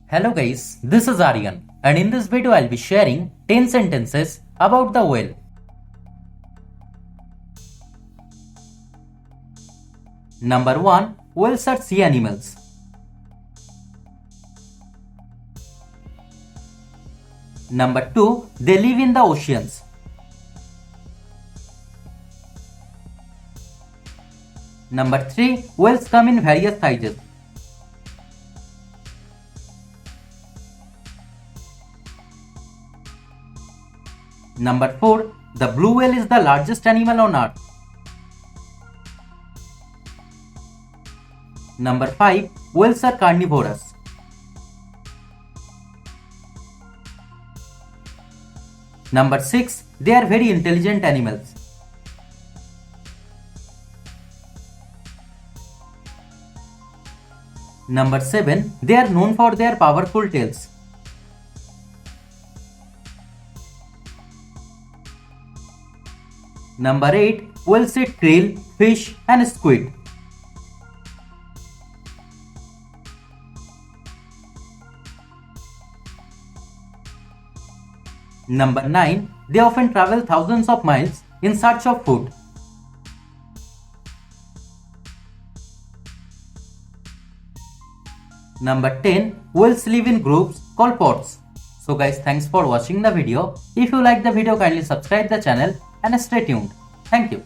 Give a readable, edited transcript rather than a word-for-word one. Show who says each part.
Speaker 1: Hello guys, this is Aryan and in this video I'll be sharing 10 sentences about the whale. Number 1. Whales are sea animals. Number 2. They live in the oceans. Number 3. Whales come in various sizes. Number 4. The blue whale is the largest animal on earth. Number 5. Whales are carnivorous. Number 6. They are very intelligent animals. Number 7. They are known for their powerful tails. Number 8. Whales eat krill, fish and squid. Number 9. They often travel thousands of miles in search of food. Number 10. Whales live in groups called pods. So guys, thanks for watching the video. If you like the video, kindly subscribe the channel and stay tuned. Thank you.